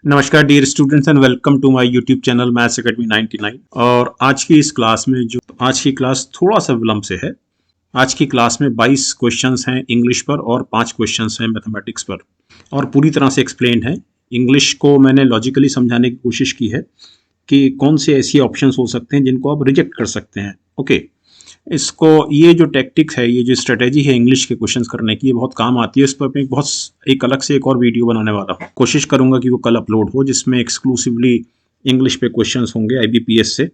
नमस्कार dear students and welcome to my YouTube channel Maths Academy 99। और आज की इस क्लास में आज की क्लास थोड़ा सा विलंब से है। आज की क्लास में 22 क्वेश्चंस हैं इंग्लिश पर और 5 क्वेश्चंस हैं मैथमेटिक्स पर और पूरी तरह से एक्सप्लेन है। इंग्लिश को मैंने लॉजिकली समझाने की कोशिश की है कि कौन से ऐसी ऑप्शंस हो सकते हैं जिनको आप रिजेक्ट कर सकते हैं। ओके, इसको ये जो टैक्टिक्स है, ये जो स्ट्रेटेजी है इंग्लिश के क्वेश्चंस करने की, ये बहुत काम आती है। इस पर मैं एक अलग से एक और वीडियो बनाने वाला हूँ। कोशिश करूंगा कि वो कल अपलोड हो, जिसमें एक्सक्लूसिवली इंग्लिश पे क्वेश्चंस होंगे आईबीपीएस से।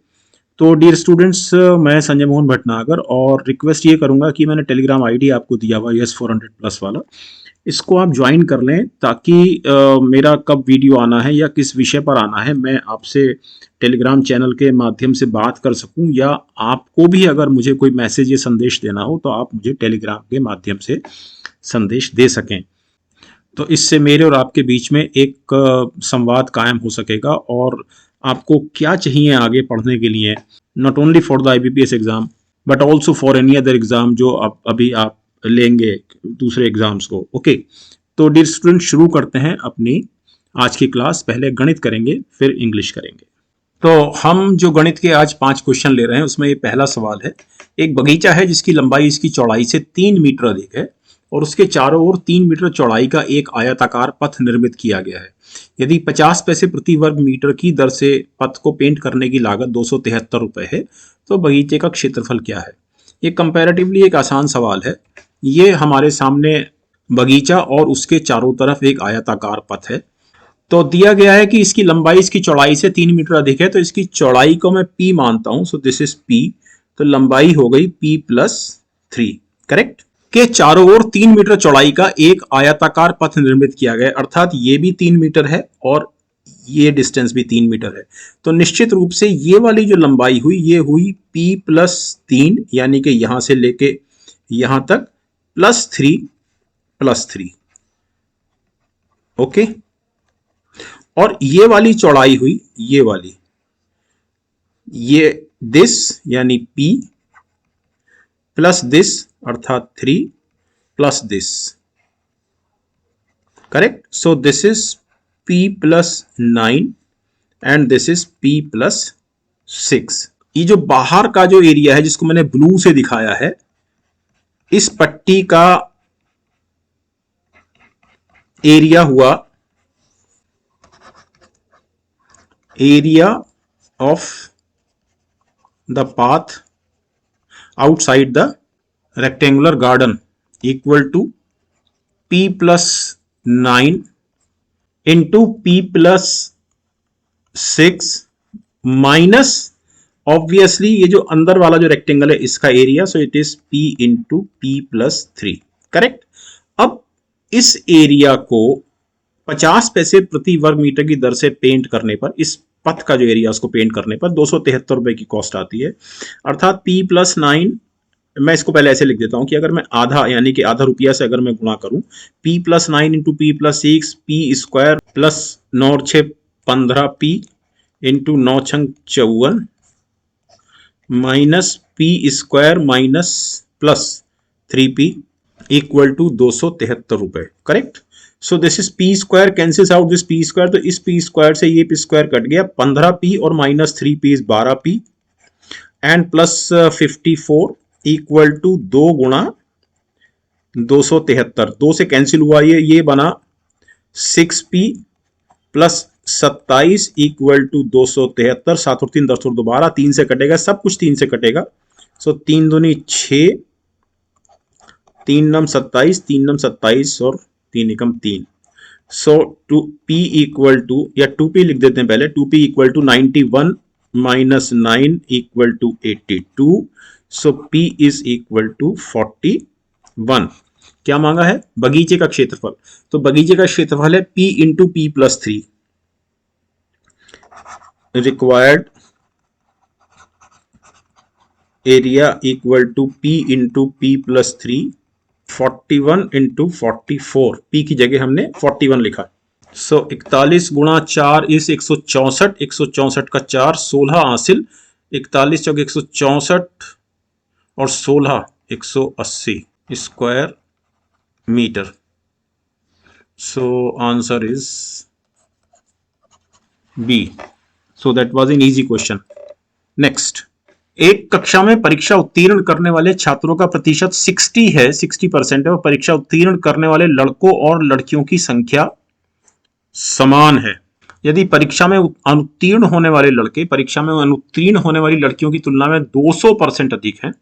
तो डियर स्टूडेंट्स, मैं संजय मोहन भटनागर और रिक्वेस्ट ये करूंगा कि मैंने टेलीग्राम आईडी आपको दिया हुआ YES400+ वाला, इसको आप ज्वाइन कर लें ताकि मेरा कब वीडियो आना है या किस विषय पर आना है मैं आपसे टेलीग्राम चैनल के माध्यम से बात कर सकूं, या आपको भी अगर मुझे कोई मैसेज या संदेश देना हो तो आप मुझे टेलीग्राम के माध्यम से संदेश दे सकें। तो इससे मेरे और आपके बीच में एक संवाद कायम हो सकेगा। और आपको क्या चाहिए आगे पढ़ने के लिए, not only for the IBPS exam but also for any other exam जो अभी आप लेंगे दूसरे एग्जाम्स को। ओके, तो डियर स्टूडेंट, शुरू करते हैं अपनी आज की क्लास। पहले गणित करेंगे, फिर इंग्लिश करेंगे। तो हम जो गणित के आज 5 क्वेश्चन ले रहे हैं उसमें ये पहला सवाल है। एक बगीचा है जिसकी लंबाई इसकी चौड़ाई से 3 मीटर अधिक है और उसके चारों ओर 3 मीटर चौड़ाई का एक आयताकार पथ निर्मित किया गया है। यदि 50 पैसे प्रति वर्ग मीटर की दर से पथ को पेंट करने की लागत 273 रुपए है, तो बगीचे का क्षेत्रफल क्या है? ये कंपैरेटिवली एक आसान सवाल है। ये हमारे सामने बगीचा और उसके चारों तरफ एक आयताकार पथ है। तो दिया गया है कि इसकी लंबाई इसकी चौड़ाई से 3 मीटर अधिक है, तो इसकी चौड़ाई को मैं P मानता हूं। सो दिस इज P। तो लंबाई हो गई P+3। करेक्ट। के चारों ओर 3 मीटर चौड़ाई का एक आयताकार पथ निर्मित किया गया, अर्थात ये भी 3 मीटर है और ये डिस्टेंस भी 3 मीटर है। तो निश्चित रूप से ये वाली जो लंबाई हुई ये हुई P+3, यानी कि यहां से लेके यहां तक +3 ओके। और ये वाली चौड़ाई हुई ये वाली, ये दिस यानी P प्लस दिस अर्थात 3 plus this. Correct. So this is P+9 and this is P+6। ये जो बाहर का जो एरिया है जिसको मैंने ब्लू से दिखाया है, इस पट्टी का एरिया हुआ area of the path outside the rectangular garden equal to P+9 into P+6 minus obviously ये जो अंदर वाला जो रेक्टेंगल है इसका area, so it is P into P+3। Correct. अब इस एरिया को 50 पैसे प्रति वर्ग मीटर की दर से पेंट करने पर, इस पथ का जो एरिया उसको पेंट करने पर 273 रुपए की कॉस्ट आती है। अर्थात P+9, मैं इसको पहले ऐसे लिख देता हूं कि अगर मैं आधा यानी कि आधा रुपया से अगर मैं गुणा करूं, P+9 into P+6, P² plus 9 और 6 15P इंटू 9 छंग 54 minus P² minus plus 3P equal to 273 रुपए। Correct. So this is P² cancels out this P², तो इस P² से ये P² कट गया, 15P और minus 3P is 12P and plus 54 equal to 2 गुणा 273। 2 से कैंसिल हुआ, ये बना 6P प्लस 27 इक्वल टू 273। 7 और 3 10 और 2 12, 3 से कटेगा, सब कुछ 3 से कटेगा। सो 3 दूनी 6, 3 नम 27, 3 नम 27 और 3 एकम 3। सो P इक्वल टू, या 2P लिख देते हैं पहले, 2P equal to 91 minus 9 equal to 82। So P is equal to 41। क्या मांगा है? बगीचे का क्षेत्रफल। तो बगीचे का क्षेत्रफल है P into P+3। Required area equal to P into P+3, 41 into 44। P की जगह हमने 41 लिखा। सो 41 गुणा 4 इस 164, 164 का 4 16 हासिल, 41 चौक 164 और 16 180 square metre. So answer is B. So that was an easy question. Next, एक कक्षा में परीक्षा उत्तीर्ण करने वाले छात्रों का प्रतिशत 60 है, 60% है, और परीक्षा उत्तीर्ण करने वाले लड़कों और लड़कियों की संख्या समान है। यदि परीक्षा में अनुत्तीर्ण होने वाले लड़के परीक्षा में अनुत्तीर्ण होने वाली लड़कियों की तुलना में 200% अधिक हैं,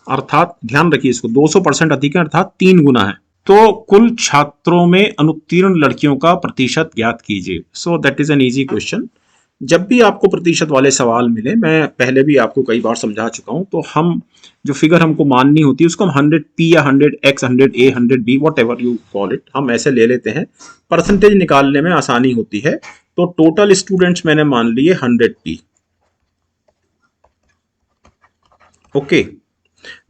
अर्थात ध्यान रखिए इसको, 200% अधिक है अर्थात 3 गुना है, तो कुल छात्रों में अनुत्तीर्ण लड़कियों का प्रतिशत ज्ञात कीजिए। So that is an easy question. जब भी आपको प्रतिशत वाले सवाल मिले, मैं पहले भी आपको कई बार समझा चुका हूं, तो हम जो फिगर हमको माननी होती है उसको हम 100p या 100x, 100a, 100b, what ever you call it, हम ऐसे ले लेते हैं। परसेंटेज निकालने में आसानी होती है। तो टोटल स्टूडेंट्स मैंने मान लिए 100p। ओके,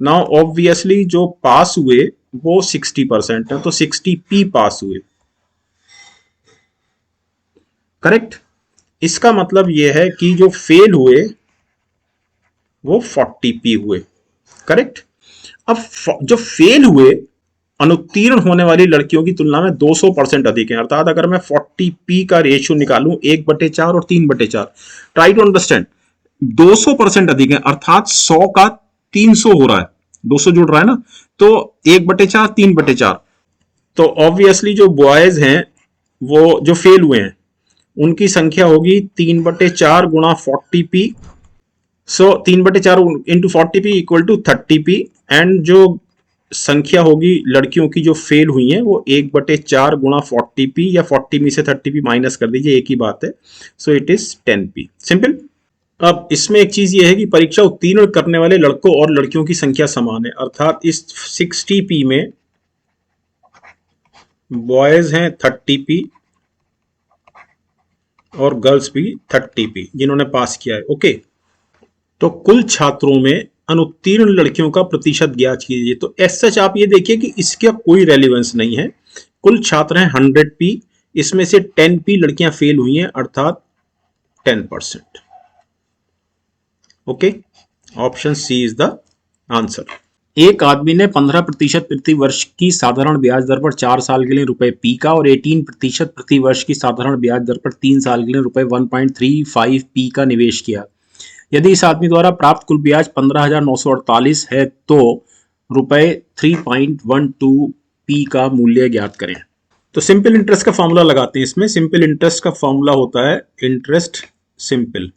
नाउ ऑब्वियसली जो पास हुए वो 60% है, तो 60p पास हुए। करेक्ट। इसका मतलब यह है कि जो फेल हुए वो 40p हुए। करेक्ट। अब जो फेल हुए अनुत्तीर्ण होने वाली लड़कियों की तुलना में 200% अधिक है, अर्थात अगर मैं 40p का रेशियो निकालूं 1/4 और 3/4, ट्राई टू अंडरस्टैंड, 200% अधिक है अर्थात 100 का 300 हो रहा है, 200 जुड़ रहा है ना, तो 1/4, 3/4। तो ऑब्वियसली जो बॉयज हैं वो जो फेल हुए हैं उनकी संख्या होगी 3/4 गुणा 40p। So 3/4 into 40p equal to 30p। And जो संख्या होगी लड़कियों की जो फेल हुई हैं वो 1/4 गुणा 40p, या 40 में से 30p माइनस कर दीजिए, एक ही बात है। So it is 10p। Simple. अब इसमें एक चीज ये है कि परीक्षा उत्तीर्ण करने वाले लड़कों और लड़कियों की संख्या समान है, अर्थात इस 60p में बॉयज हैं 30p और गर्ल्स भी 30p जिन्होंने पास किया है। ओके, तो कुल छात्रों में अनुत्तीर्ण लड़कियों का प्रतिशत ज्ञात कीजिए। तो एस सच आप ये देखिए कि इसका कोई रेलिवेंस नहीं है। कुल छात्र हैं 100p, इसमें से 10p लड़कियां फेल हुई हैं, अर्थात 10%। Okay, option C is the answer. एक आदमी ने 15% प्रति वर्ष की साधारण ब्याज दर पर 4 साल के लिए ₹p का और 18% प्रति वर्ष की साधारण ब्याज दर पर 3 साल के लिए ₹1.35p का निवेश किया। यदि इस आदमी द्वारा प्राप्त कुल ब्याज 15,948 है तो ₹3.12p का मूल्य ज्ञात करें। तो सिंपल इंटरेस्ट का फॉर्मूला लगाते हैं इसमें। सिंपल इंटरेस्ट का फॉर्मूला होता है interest simple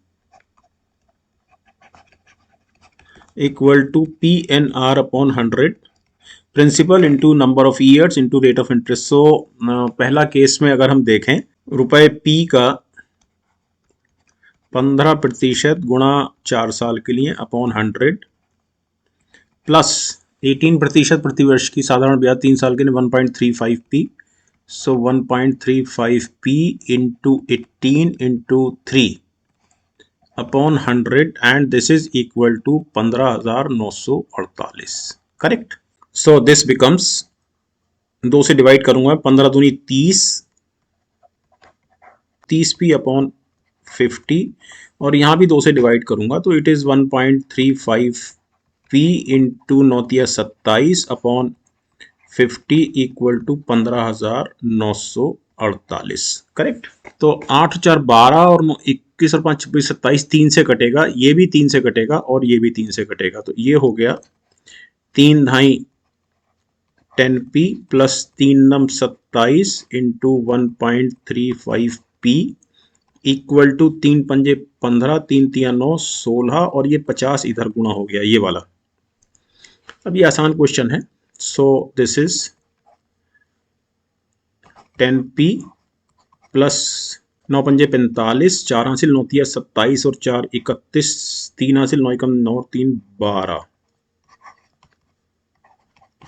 equal to PNR upon 100, principal into number of years into rate of interest. So पहला केस में अगर हम देखें, ₹p का 15% गुणा 4 साल के लिए अपॉन 100 प्लस 18% प्रति वर्ष की साधारण ब्याज 3 साल के लिए 1.35p। So 1.35p into 18 into 3 upon 100 and this is equal to 15,948। Correct. So this becomes, 2 से डिवाइड करूंगा, 15 दूनी 30, 30p अपॉन 50, और यहां भी 2 से डिवाइड करूंगा तो it is 1.35p into 9×27 upon 50 equal to 15,948। Correct. तो 8 4 12 और 21 और 5 26 27, 3 से कटेगा, ये भी 3 से कटेगा और ये भी 3 से कटेगा, तो ये हो गया 3 ढाई 10p प्लस 3 नम 27 इंटू 1.35p इक्वल टू 3 पंजे 15, 3 तिया 9, 16 और ये 50 इधर गुणा हो गया, ये वाला। अब ये आसान क्वेश्चन है। सो दिस इज 10p प्लस 9 पंजे 45, 4 हासिल 9 तिया 27 और 4 31, 3 हासिल 9 कम 9 3 12,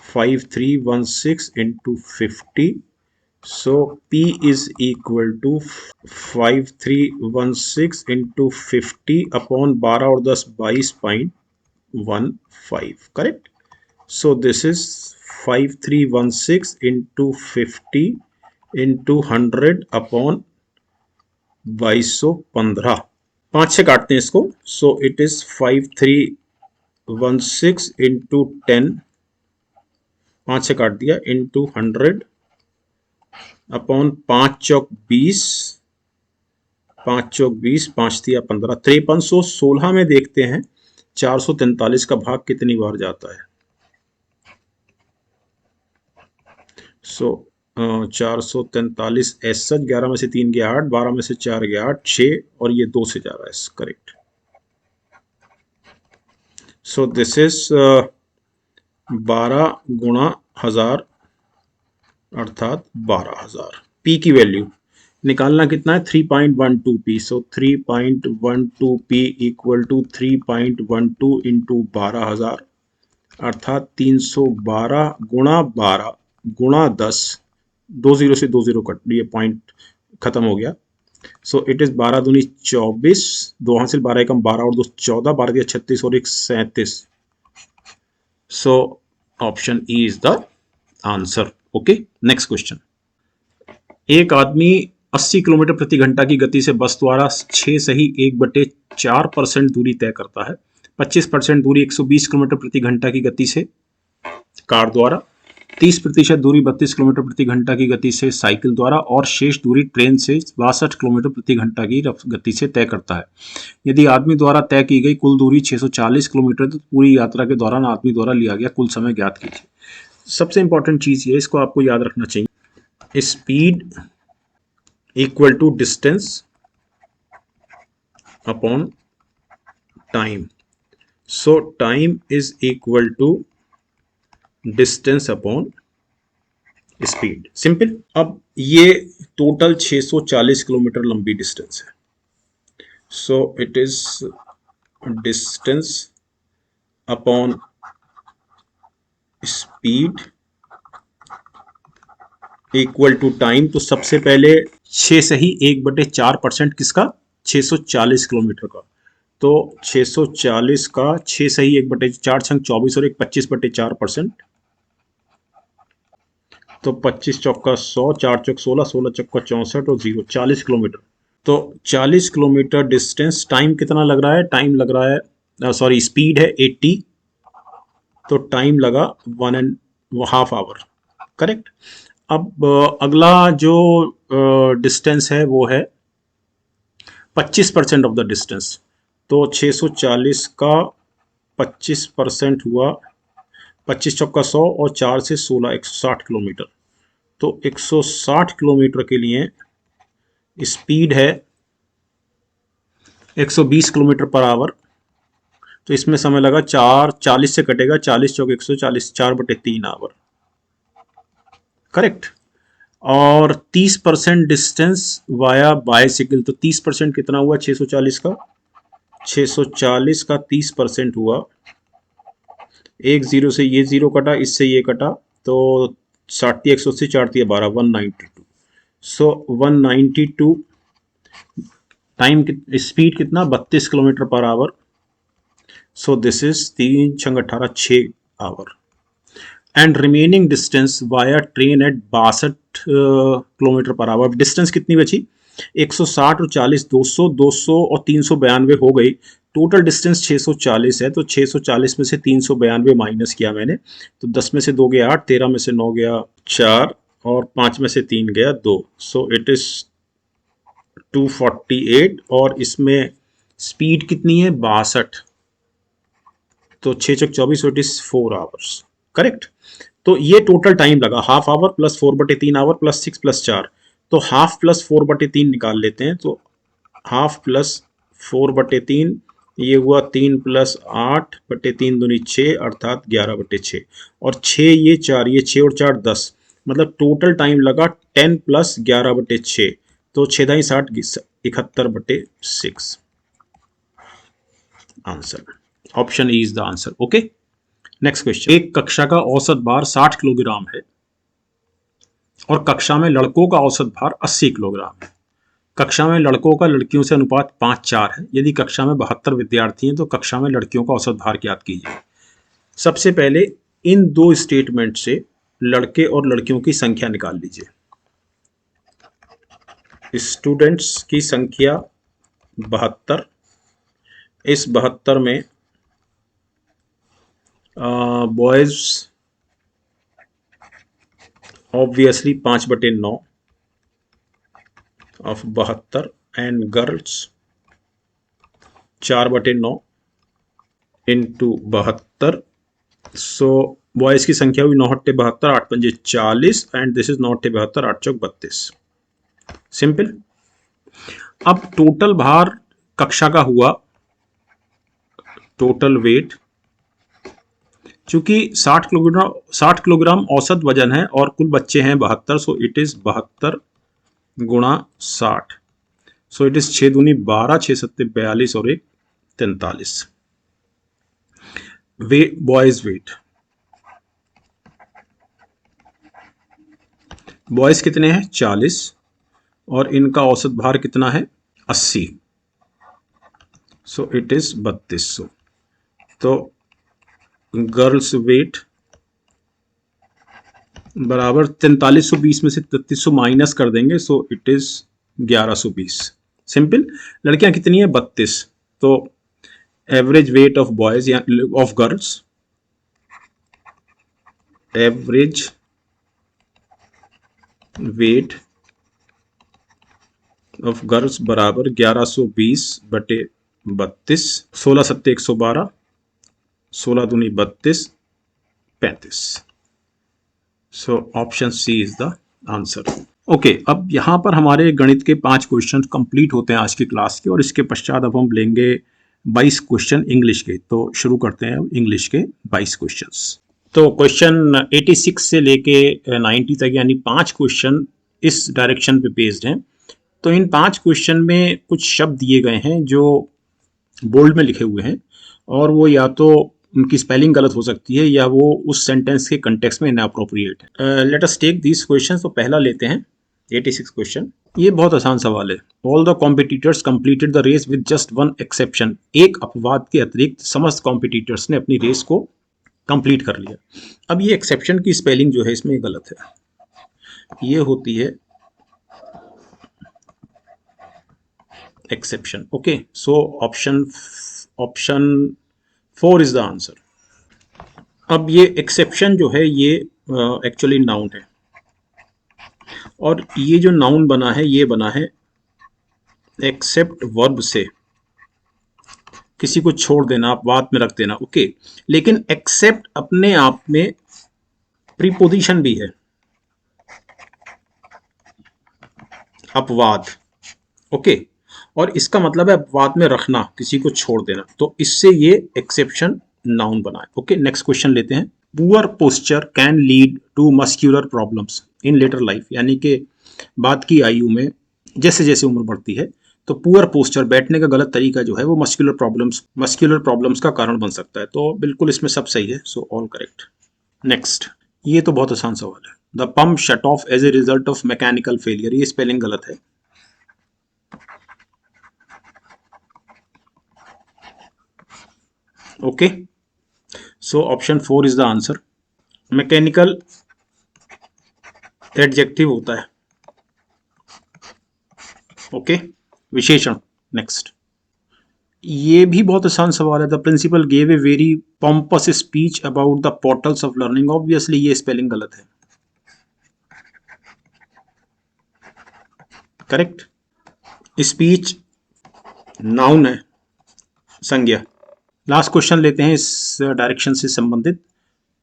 5316 into 50. So P is equal to 5316 into 50 upon 12 और 10 22.15. Correct. So this is 5316 into 50 into 100 upon 2215. 5 से काटते हैं इसको। So it is 5316 into 10, 5 से काट दिया, इंटू 100 अपॉन 5 चौक 20 5 चौक 20, 5 तिया 15, 5316 में देखते हैं 443 का भाग कितनी बार जाता है। सो 443 एस सच, 11 में से 3 गया 8, 12 में से 4 गया 8, 6 और ये 2 से जा रहा है, करेक्ट। सो दिस इज 12 गुणा 1000 अर्थात 12,000। पी की वैल्यू निकालना कितना है, 3.12 P. So 3.12 P equal to 3.12 into 12,000 अर्थात 312 गुणा 12 गुणा 10, 2 जीरो से 2 जीरो कट, ये पॉइंट खत्म हो गया। सो इट इज 12 दूनी 24, 2 हासिल 12 एकम 12 और 2 14, 12 दिया 36 और 1 37। So option E is the answer. Okay, next question. एक आदमी 80 किलोमीटर प्रति घंटा की गति से बस द्वारा 6 सही 1/4% दूरी तय करता है। 25% दूरी 120 किलोमीटर प्रति घंटा की गति से कार द्वारा, 30% दूरी 32 किलोमीटर प्रति घंटा की गति से साइकिल द्वारा और शेष दूरी ट्रेन से 62 किलोमीटर प्रति घंटा की गति से तय करता है। यदि आदमी द्वारा तय की गई कुल दूरी 640 किलोमीटर, तो पूरी यात्रा के दौरान आदमी द्वारा लिया गया कुल समय ज्ञात कीजिए। सबसे इंपॉर्टेंट चीज ये, इसको आपको याद रखना चाहिए, speed equal to distance upon time. So time is equal to distance upon speed, simple. अब ये टोटल 640 किलोमीटर लंबी डिस्टेंस है। So it is distance upon speed equal to time. तो सबसे पहले 6 सही 1/4% किसका, 640 किलोमीटर का। तो 640 का 6 सही 1/4, 24 और 1 25/4%। तो 25 चौका 100, 4 चौक 16, 16 चौका 64 और 0 40 किलोमीटर। तो 40 किलोमीटर डिस्टेंस, टाइम कितना लग रहा है, टाइम लग रहा है, सॉरी स्पीड है 80, तो टाइम लगा 1.5 आवर, करेक्ट। अब अगला जो डिस्टेंस है वो है 25% ऑफ द डिस्टेंस। तो 640 का 25% हुआ 25 चौका 100 और 4 से 16 160 किलोमीटर। तो 160 किलोमीटर के लिए स्पीड है 120 किलोमीटर पर आवर। तो इसमें समय लगा 40 से कटेगा, 40 चौक 140, 4/3 आवर, करेक्ट। और 30% डिस्टेंस वाया बाइसिकल। तो 30% कितना हुआ 640 का, 640 का 30% हुआ, एक जीरो से ये जीरो कटा, इससे ये कटा, तो 60 180 4 12 192। सो 192 टाइम स्पीड कितना 32 kilometre per hour. So this is 3 छंग 18 6 hour. And remaining distance via train at 62 kilometre per hour. Distance कितनी बची, 160 और 40 200, 200 और 392 हो गई। टोटल डिस्टेंस 640 है। तो 640 में से 392 माइनस किया मैंने, तो 10 में से 2 गया 8, 13 में से 9 गया 4 और 5 में से 3 गया 2। सो इट इज 248 और इसमें स्पीड कितनी है 62। तो 6 चौक 24, इट इज 4 आवर्स, करेक्ट। तो ये टोटल टाइम लगा, half hour plus 4/3 hour plus 6 plus 4। तो हाफ प्लस 4/3 निकाल लेते हैं। तो हाफ प्लस 4/3 ये हुआ 3 प्लस 8/3 दूनी 6 अर्थात 11/6 और 6 ये 4, ये 6 और 4 10, मतलब टोटल टाइम लगा 10 प्लस 11/6। तो 6 दाई 60 71/6 answer. Option E is the answer. Okay, next question. एक कक्षा का औसत भार 60 किलोग्राम है और कक्षा में लड़कों का औसत भार 80 किलोग्राम है। कक्षा में लड़कों का लड़कियों से अनुपात 5:4 है। यदि कक्षा में 72 विद्यार्थी हैं तो कक्षा में लड़कियों का औसत भार ज्ञात कीजिए। सबसे पहले इन दो स्टेटमेंट से लड़के और लड़कियों की संख्या निकाल लीजिए। स्टूडेंट्स की संख्या 72, इस 72 में boys obviously 5/9 of 72 and girls 4/9 into 72। So boys की संख्या हुई 9×72, 8×5 = 40 एंड दिस इज 9×72, 8×4 = 32। सिंपल। अब टोटल भार कक्षा का हुआ, टोटल वेट, चूंकि 60 किलोग्राम औसत वजन है और कुल बच्चे हैं 72, सो इट इज 72 गुणा 60। सो इट इज 6 दूनी 12, 6 सत्ते 42 और 1 43। बॉयज वेट, बॉयज कितने हैं 40 और इनका औसत भार कितना है 80। सो इट इज 3200। तो गर्ल्स वेट बराबर 4320 में से 3300 माइनस कर देंगे, सो इट इज 1120। सिंपल। लड़कियां कितनी है 32। तो एवरेज वेट ऑफ बॉयज या of girls, average weight of girls बराबर 1120/32। 16 सत्ते 112, 16 दूनी 32, 35। So option C is the answer. Okay, अब यहाँ पर हमारे गणित के 5 क्वेश्चन कंप्लीट होते हैं आज की क्लास के, और इसके पश्चात अब हम लेंगे 22 क्वेश्चन इंग्लिश के। तो शुरू करते हैं इंग्लिश के 22 क्वेश्चंस। तो क्वेश्चन 86 से लेके 90 तक यानी 5 क्वेश्चन इस डायरेक्शन पे बेस्ड हैं। तो इन 5 क्वेश्चन में कुछ शब्द दिए गए हैं जो बोल्ड में लिखे हुए हैं, और वो या तो उनकी स्पेलिंग गलत हो सकती है या वो उस सेंटेंस के कंटेक्स्ट में इनअप्रोप्रिएट है। Let us take this question. तो पहला लेते हैं 86 क्वेश्चन। ये बहुत आसान सवाल है। All the competitors completed the race with just one exception. एक अपवाद के अतिरिक्त समस्त कॉम्पिटिटर्स ने अपनी रेस को कंप्लीट कर लिया। अब ये एक्सेप्शन की स्पेलिंग जो है इसमें गलत है, ये होती है exception. Okay, so option 4 is the answer. अब ये एक्सेप्शन जो है ये एक्चुअली नाउन है, और ये जो नाउन बना है ये बना है एक्सेप्ट वर्ब से, किसी को छोड़ देना, अपवाद में रख देना। ओके, लेकिन एक्सेप्ट अपने आप में प्रीपोजिशन भी है, अपवाद। ओके, और इसका मतलब है अपवाद में रखना, किसी को छोड़ देना, तो इससे ये एक्सेप्शन नाउन बना है। ओके, नेक्स्ट क्वेश्चन लेते हैं। Poor posture can lead to muscular problems in later life, यानी कि बाद की आयु में जैसे जैसे उम्र बढ़ती है तो पुअर पोस्चर, बैठने का गलत तरीका जो है वो मस्क्यूलर प्रॉब्लम्स का कारण बन सकता है। तो बिल्कुल इसमें सब सही है, सो ऑल करेक्ट। नेक्स्ट, ये तो बहुत आसान सवाल है। The pump shut off as a result of mechanical failure, ये स्पेलिंग गलत है। Okay, so option 4 is the answer. Mechanical adjective होता है। ओके, विशेषण। नेक्स्ट, ये भी बहुत आसान सवाल है। The principal gave a very pompous speech about the portals of learning, obviously ये स्पेलिंग गलत है। करेक्ट, स्पीच नाउन है, संज्ञा। लास्ट क्वेश्चन लेते हैं इस डायरेक्शन से संबंधित।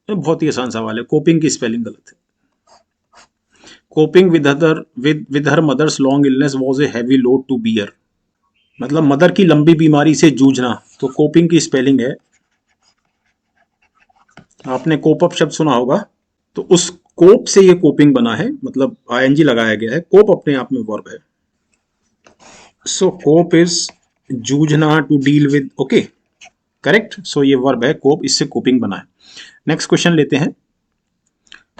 बहुत ही आसान सवाल है। कोपिंग की स्पेलिंग गलत है। Coping with her mother's long illness was a heavy load to bear, मतलब मदर की लंबी बीमारी से जूझना। तो कोपिंग की स्पेलिंग है, आपने कोप अप शब्द सुना होगा, तो उस कोप से ये कोपिंग बना है, मतलब आईएनजी लगाया गया है। कोप अपने आप में वर्ब है। सो कोप इज जूझना, to deal with. Okay, correct. So ये वर्ब है कोप, इससे कोपिंग बना है। नेक्स्ट क्वेश्चन लेते हैं।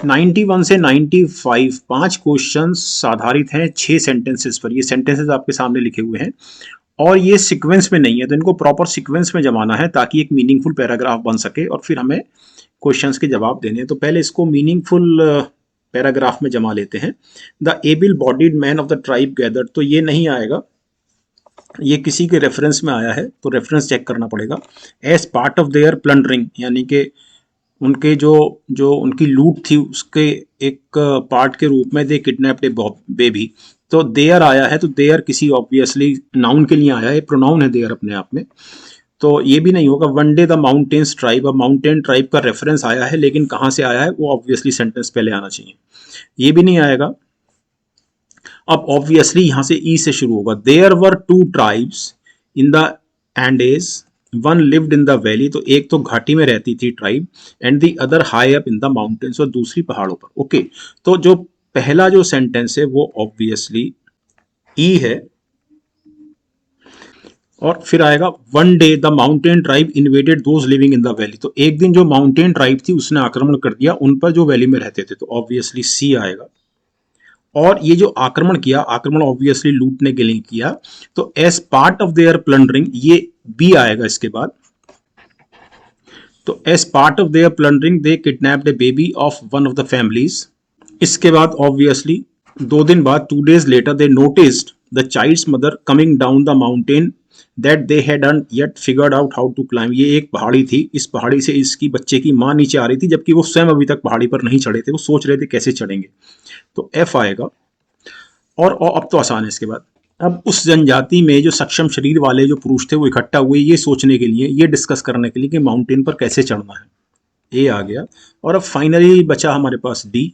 91 से 95 5 क्वेश्चन आधारित हैं 6 सेंटेंसेस पर। ये सेंटेंसेस आपके सामने लिखे हुए हैं और ये सीक्वेंस में नहीं है, तो इनको प्रॉपर सीक्वेंस में जमाना है ताकि एक मीनिंगफुल पैराग्राफ बन सके और फिर हमें क्वेश्चंस के जवाब देने हैं। तो पहले इसको मीनिंगफुल पैराग्राफ में जमा लेते हैं। The able bodied man of the tribe gathered, तो ये नहीं आएगा, ये किसी के रेफरेंस में आया है, तो रेफरेंस चेक करना पड़ेगा। As part of their plundering, यानी कि उनके जो उनकी लूट थी उसके एक पार्ट के रूप में दे किडनैप्ड ए बेबी, तो देयर आया है, तो देयर किसी ऑब्वियसली नाउन के लिए आया है, प्रोनाउन है देयर अपने आप में, तो ये भी नहीं होगा। One day the mountains tribe, अब माउंटेन ट्राइब का रेफरेंस आया है लेकिन कहाँ से आया है वो ऑब्वियसली सेंटेंस पहले आना चाहिए, ये भी नहीं आएगा। अब ऑब्वियसली यहां से ई से शुरू होगा। There were two tribes in the Andes, one lived in the valley, तो एक तो घाटी में रहती थी tribe, and the other high up in the mountains, और दूसरी पहाड़ों पर। ओके, तो जो पहला जो सेंटेंस है वो ऑब्वियसली ई है, और फिर आएगा one day the mountain tribe invaded those living in the valley, तो एक दिन जो माउंटेन ट्राइब थी उसने आक्रमण कर दिया उन पर जो वैली में रहते थे, तो ऑब्वियसली सी आएगा। और ये जो आक्रमण किया, आक्रमण ऑब्वियसली लूटने के लिए किया, तो as part of their plundering, ये बी आएगा इसके बाद। तो as part of their plundering they kidnapped a baby of one of the families. इसके बाद ऑब्वियसली 2 दिन बाद, 2 days later, they noticed the child's mother coming down the mountain that they hadn't yet figured out how to climb। ये एक पहाड़ी थी, इस पहाड़ी से इसकी बच्चे की माँ नीचे आ रही थी, जबकि वो स्वयं अभी तक पहाड़ी पर नहीं चढ़े थे, वो सोच रहे थे कैसे चढ़ेंगे, तो एफ आएगा। और अब तो आसान है इसके बाद। अब उस जनजाति में जो सक्षम शरीर वाले जो पुरुष थे वो इकट्ठा हुए ये सोचने के लिए, ये डिस्कस करने के लिए कि माउंटेन पर कैसे चढ़ना है, ए आ गया। और अब फाइनली बचा हमारे पास D.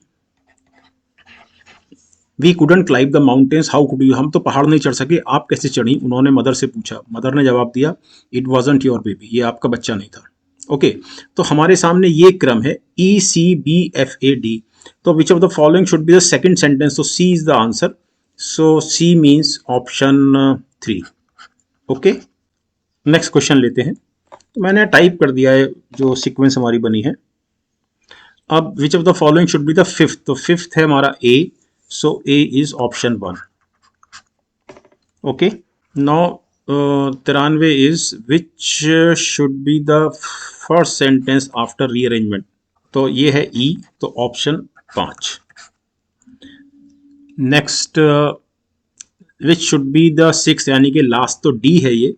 We couldn't climb the mountains, how could you, हम तो पहाड़ नहीं चढ़ सके, आप कैसे चढ़ी, उन्होंने मदर से पूछा, मदर ने जवाब दिया, इट वॉजंट योर बेबी, ये आपका बच्चा नहीं था। ओके, तो हमारे सामने ये क्रम है E C B F A D, तो which of the following should be the second sentence, तो C is the answer, so C means option 3। Okay, next question लेते हैं। तो मैंने टाइप कर दिया है जो सीक्वेंस हमारी बनी है। अब विच of the following should be the fifth, तो फिफ्थ है हमारा ए, so A is option 1. Okay, now 93 is which should be the first sentence after rearrangement, तो ये है E, तो option 5। Next which should be the 6, यानी कि लास्ट, तो D है ये,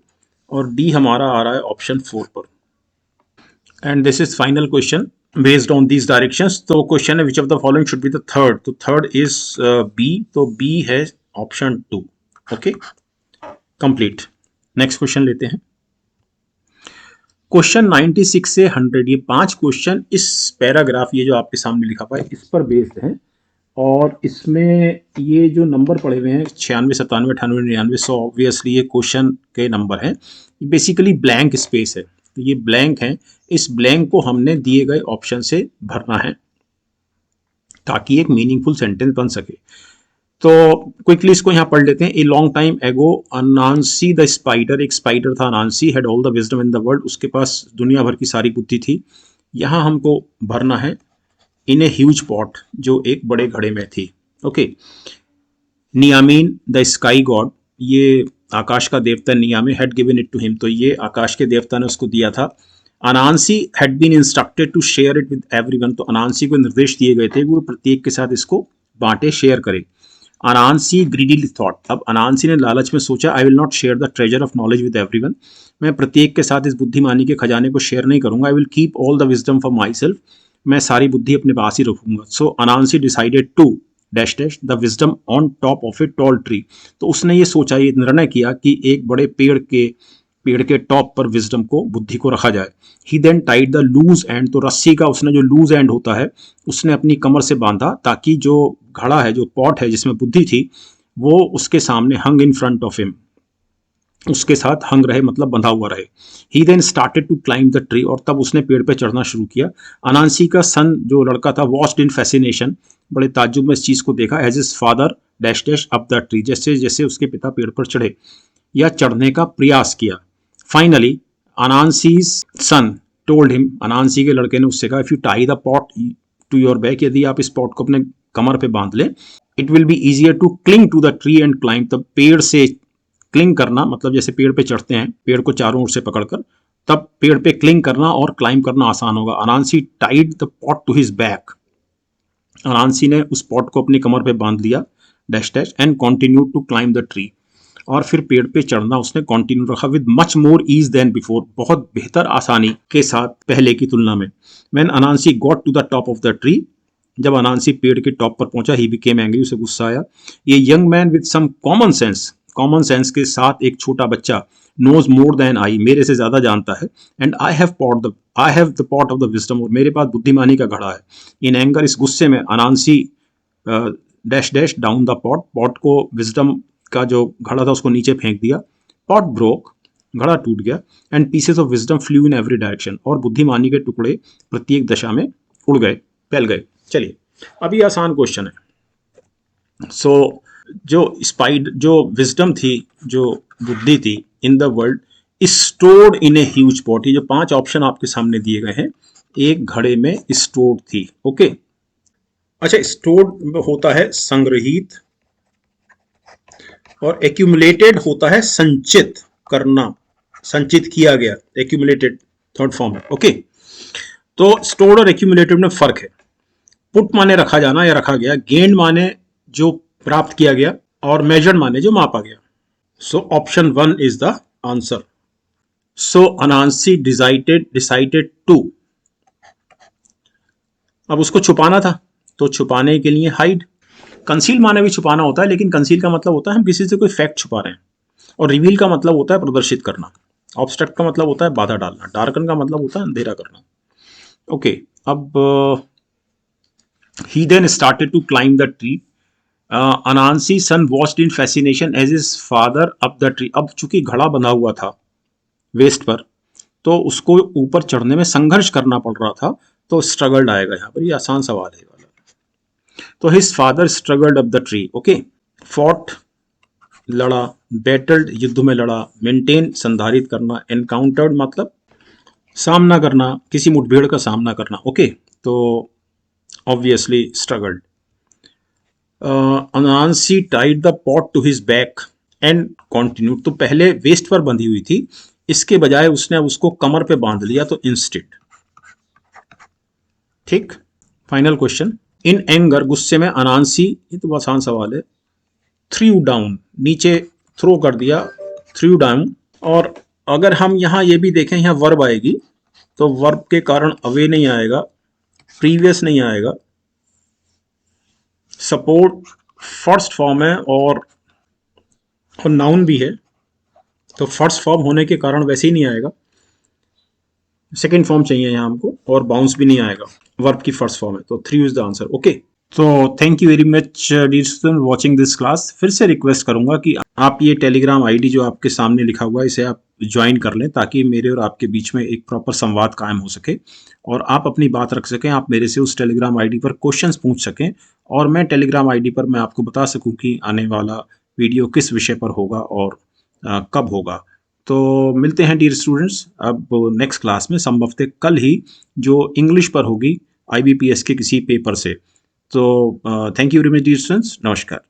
और D हमारा आ रहा है ऑप्शन 4 पर। And this is final question based on these directions। तो क्वेश्चन है which of the following should be the third, तो थर्ड इज B, तो B है option 2। Okay, complete. Next question लेते हैं। क्वेश्चन 96 से 100, ये 5 क्वेश्चन इस पैराग्राफ, ये जो आपके सामने लिखा हुआ है, इस पर बेस्ड है, और इसमें ये जो नंबर पड़े हुए हैं 96, 97, 98, 99, सो ऑब्वियसली ये क्वेश्चन के नंबर हैं। बेसिकली ब्लैंक स्पेस है, तो ये ब्लैंक है, इस ब्लैंक को हमने दिए गए ऑप्शन से भरना है ताकि एक मीनिंगफुल सेंटेंस बन सके। तो क्विकली इसको यहाँ पढ़ लेते हैं। ए long time ago Anansi the spider, एक स्पाइडर था Anansi, had all the wisdom in the world, उसके पास दुनिया भर की सारी बुद्धि थी। यहाँ हमको भरना है इन ए ह्यूज पॉट, जो एक बड़े घड़े में थी। Okay, Nyame the sky god, ये आकाश का देवता Nyame, had given it to him, तो ये आकाश के देवता ने उसको दिया था। Anansi had been instructed to share it with everyone, तो अनांसी को निर्देश दिए गए थे वो प्रत्येक के साथ इसको बांटे, शेयर करे। अनांसी ग्रीडीली थॉट, अब अनांसी ने लालच में सोचा, I will not share the treasure of knowledge with everyone, मैं प्रत्येक के साथ इस बुद्धिमानी के खजाने को शेयर नहीं करूंगा। I will keep all the wisdom for myself, मैं सारी बुद्धि अपने पास ही रखूंगा। So Anansi decided to dash dash the wisdom on top of a tall tree, तो उसने ये सोचा, ये निर्णय किया कि एक बड़े पेड़ के टॉप पर विजडम को, बुद्धि को रखा जाए। He then tied the loose end, तो रस्सी का उसने जो लूज एंड होता है उसने अपनी कमर से बांधा, ताकि जो घड़ा है, जो पॉट है जिसमें बुद्धि थी, वो उसके सामने hung in front of him, उसके साथ हंग रहे, मतलब बंधा हुआ रहे। He then started to climb the tree, और तब उसने पेड़ पे चढ़ना शुरू किया। अनांसी का सन, जो लड़का था, वॉच्ड इन फैसिनेशन, बड़े ताज्जुब में इस चीज को देखा, as his father dash dash up the tree, जैसे जैसे उसके पिता पेड़ पर चढ़े या चढ़ने का प्रयास किया। Finally Anansi's son told him, Anansi के लड़के ने उससे कहा, if you tie the pot to your back, यदि आप इस पॉट को अपने कमर पे बांध लें, it will be easier to cling to the tree and climb, तब पेड़ से क्लिंग करना, मतलब जैसे पेड़ पे चढ़ते हैं, पेड़ को चारों ओर से पकड़कर, तब पेड़ पे क्लिंग करना और क्लाइंब करना आसान होगा। Anansi tied the pot to his back, Anansi ने उस पॉट को अपनी कमर पे बांध लिया, dash dash, and continue to climb the tree, और फिर पेड़ पे चढ़ना उसने कंटिन्यू रखा, with much more ease than before, बहुत बेहतर आसानी के साथ पहले की तुलना में। When Anansi got to the top of the tree, जब अनांसी पेड़ के टॉप पर पहुंचा, ही बिकेम एंग्री, उसे गुस्सा आया। ये young man with some common sense के साथ एक छोटा बच्चा, नोज मोर देन आई, मेरे से ज्यादा जानता है, and I have the pot of the wisdom, और मेरे पास बुद्धिमानी का घड़ा है। इन एंगर, इस गुस्से में, Anansi dash dash down the pot, pot को, विजडम का जो घड़ा था उसको नीचे फेंक दिया। पॉट ब्रोक, घड़ा टूट गया, and pieces of wisdom flu in every direction, और बुद्धिमानी के टुकड़े प्रत्येक दिशा में उड़ गए, फैल गए। चलिए, अभी आसान क्वेश्चन है। सो जो विजडम थी, जो बुद्धि थी इन the world, stored in a huge pot, ये जो 5 ऑप्शन आपके सामने दिए गए हैं, एक घड़े में स्टोर्ड थी। ओके, अच्छा, स्टोर्ड होता है संग्रहित, और एक्यूमुलेटेड होता है संचित करना, संचित किया गया, एक्यूमुलेटेड थर्ड फॉर्म है। ओके, तो स्टोर्ड और एक्यूमुलेटेड में फर्क है। पुट माने रखा जाना या रखा गया, गेन माने जो प्राप्त किया गया, और मेजर्ड माने जो मापा गया। So option 1 is the answer. So Anansi decided to, अब उसको छुपाना था, तो छुपाने के लिए हाइड। कंसील माने भी छुपाना होता है, लेकिन कंसील का मतलब होता है हम किसी से कोई फैक्ट छुपा रहे हैं, और रिवील का मतलब होता है प्रदर्शित करना। ऑब्स्ट्रक्ट का मतलब होता है बाधा डालना। डार्कन का मतलब होता है अंधेरा करना। ओके, अब he then started to climb the tree. Anansi son watched in fascination as his father up the tree. अब चूंकि घड़ा बंधा हुआ था वेस्ट पर, तो उसको ऊपर चढ़ने में संघर्ष करना पड़ रहा था, तो स्ट्रगल्ड आएगा यहाँ पर। ये आसान सवाल है वाला। तो his father struggled up the tree. Okay, fought लड़ा, बैटल्ड युद्ध में लड़ा, मेंटेन संधारित करना, एनकाउंटर्ड मतलब सामना करना, किसी मुठभेड़ का सामना करना। ओके, तो obviously struggled. Anansi tied the pot to his back and continued. तो पहले वेस्ट पर बंधी हुई थी, इसके बजाय उसने अब उसको कमर पे बांध लिया, तो इंस्टेड। ठीक, फाइनल क्वेश्चन। इन एंगर, गुस्से में, अनांसी, ये तो आसान सवाल है, थ्रू डाउन, नीचे थ्रो कर दिया, थ्रू डाउन। और अगर हम यहाँ ये भी देखें, यहाँ वर्ब आएगी, तो वर्ब के कारण अवे नहीं आएगा, प्रीवियस नहीं आएगा, सपोर्ट फर्स्ट फॉर्म है, और नाउन भी है, तो फर्स्ट फॉर्म होने के कारण वैसे ही नहीं आएगा, सेकंड फॉर्म चाहिए यहाँ हमको, और बाउंस भी नहीं आएगा, वर्ब की फर्स्ट फॉर्म है, तो 3 इज द आंसर। ओके, तो thank you very much dear student watching this class. फिर से रिक्वेस्ट करूंगा कि आप ये टेलीग्राम आईडी जो आपके सामने लिखा हुआ है, इसे आप ज्वाइन कर लें, ताकि मेरे और आपके बीच में एक प्रॉपर संवाद कायम हो सके, और आप अपनी बात रख सकें। आप मेरे से उस टेलीग्राम आईडी पर क्वेश्चंस पूछ सकें, और मैं टेलीग्राम आईडी पर मैं आपको बता सकूं कि आने वाला वीडियो किस विषय पर होगा और कब होगा। तो मिलते हैं डियर स्टूडेंट्स अब नेक्स्ट क्लास में, संभवतः कल ही, जो इंग्लिश पर होगी IBPS के किसी पेपर से। तो thank you very much dear students, नमस्कार।